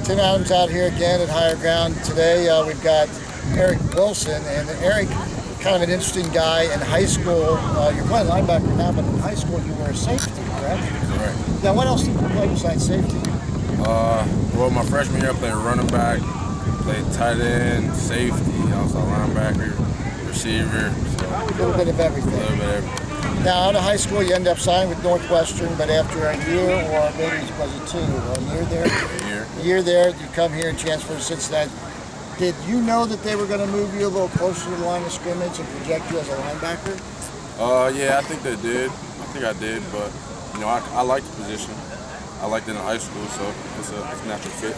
Tim Adams out here again at Higher Ground. Today we've got Eric Wilson, and Eric, kind of an interesting guy. In high school, you're playing linebacker now, but in high school you were a safety, correct? Correct. Now, what else did you play besides safety? Well, my freshman year I played running back, played tight end, safety, also linebacker, receiver. So A little bit of everything. a little bit of everything. Now, out of high school, you end up signing with Northwestern, but after a year, or maybe was it two, a year there? A year there, you come here and transfer to Cincinnati. Did you know that they were going to move you a little closer to the line of scrimmage and project you as a linebacker? Yeah, I think they did. I think I did, but I like the position. I liked it in high school, so it's a natural fit.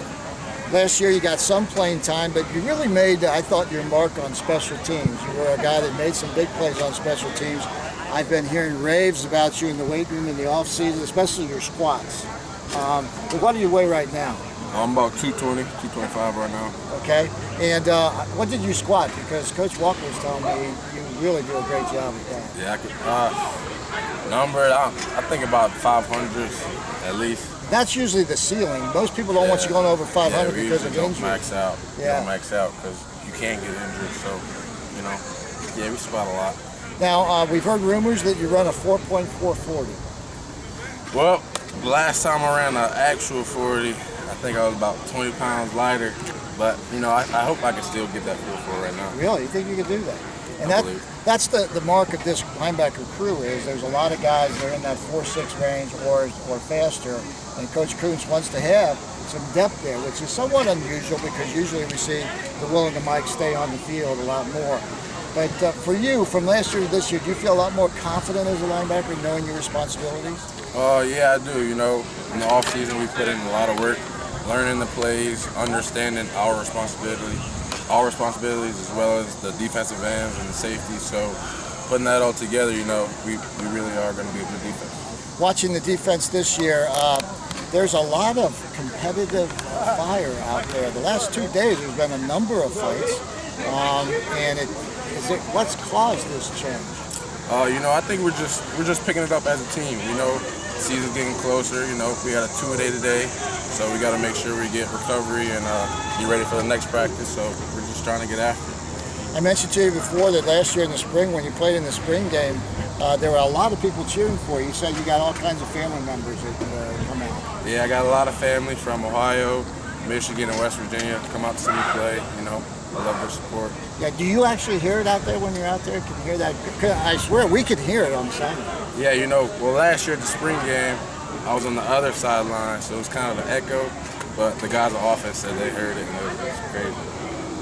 Last year, you got some playing time, but you really made, I thought, your mark on special teams. You were a guy that made some big plays on special teams. I've been hearing raves about you in the weight room in the off season, especially your squats. But what do you weigh right now? I'm about 220, 225 right now. Okay. And what did you squat? Because Coach Walker was telling me you really do a great job with that. Yeah, I could I think about 500s at least. That's usually the ceiling. Most people don't want you going over 500 we because of usually injury. don't max out. Yeah. Don't max out because you can't get injured. So, yeah, we squat a lot. Now, we've heard rumors that you run a 4.440. Well, last time I ran an actual 40, I think I was about 20 pounds lighter. But, I hope I can still get that 4.4 right now. Really? You think you could do that? And I believe. that's the mark of this linebacker crew is there's a lot of guys that are in that 4.6 range or faster. And Coach Kuntz wants to have some depth there, which is somewhat unusual because usually we see the Will and the Mike stay on the field a lot more. But for you, from last year to this year, do you feel a lot more confident as a linebacker knowing your responsibilities? Yeah, I do. In the off season we put in a lot of work, learning the plays, understanding our responsibilities as well as the defensive ends and the safety. So putting that all together, we really are going to be a good defense. Watching the defense this year, there's a lot of competitive fire out there. The last 2 days there's been a number of fights, and what's caused this change? I think we're just picking it up as a team. Season's getting closer. We got a 2-a-day today, so we got to make sure we get recovery and get ready for the next practice. So we're just trying to get after it. I mentioned to you before that last year in the spring, when you played in the spring game, there were a lot of people cheering for you. You said you got all kinds of family members that come out. Yeah, I got a lot of family from Ohio, Michigan, and West Virginia come out to see me play. I love their support. Yeah, do you actually hear it out there when you're out there? Can you hear that? 'Cause I swear we could hear it on the sideline. Yeah, well, last year at the spring game, I was on the other sideline, so it was kind of an echo. But the guys on offense said they heard it, and it was crazy.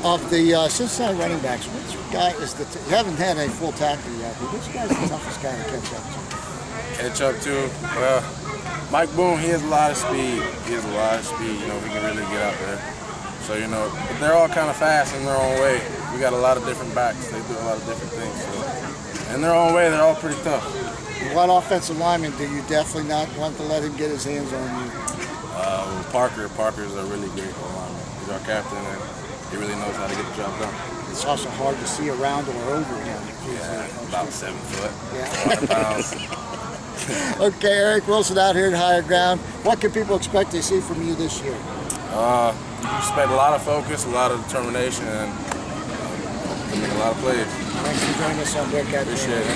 Of the Cincinnati running backs, which guy is you haven't had a full tackle yet, but which guy's the toughest guy to catch up to? Catch up to? Well, Mike Boone, he has a lot of speed. He can really get out there. So, but they're all kind of fast in their own way. We got a lot of different backs. They do a lot of different things. So, in their own way, they're all pretty tough. What offensive lineman do you definitely not want to let him get his hands on you? Parker's a really great lineman. He's our captain, and he really knows how to get the job done. It's also hard to see around or over him. Yeah, about 7 foot, Yeah. 400 pounds. Okay, Eric Wilson out here at Higher Ground. What can people expect to see from you this year? You expect a lot of focus, a lot of determination, and to make a lot of plays. Thanks for joining us on Bearcat. Appreciate it.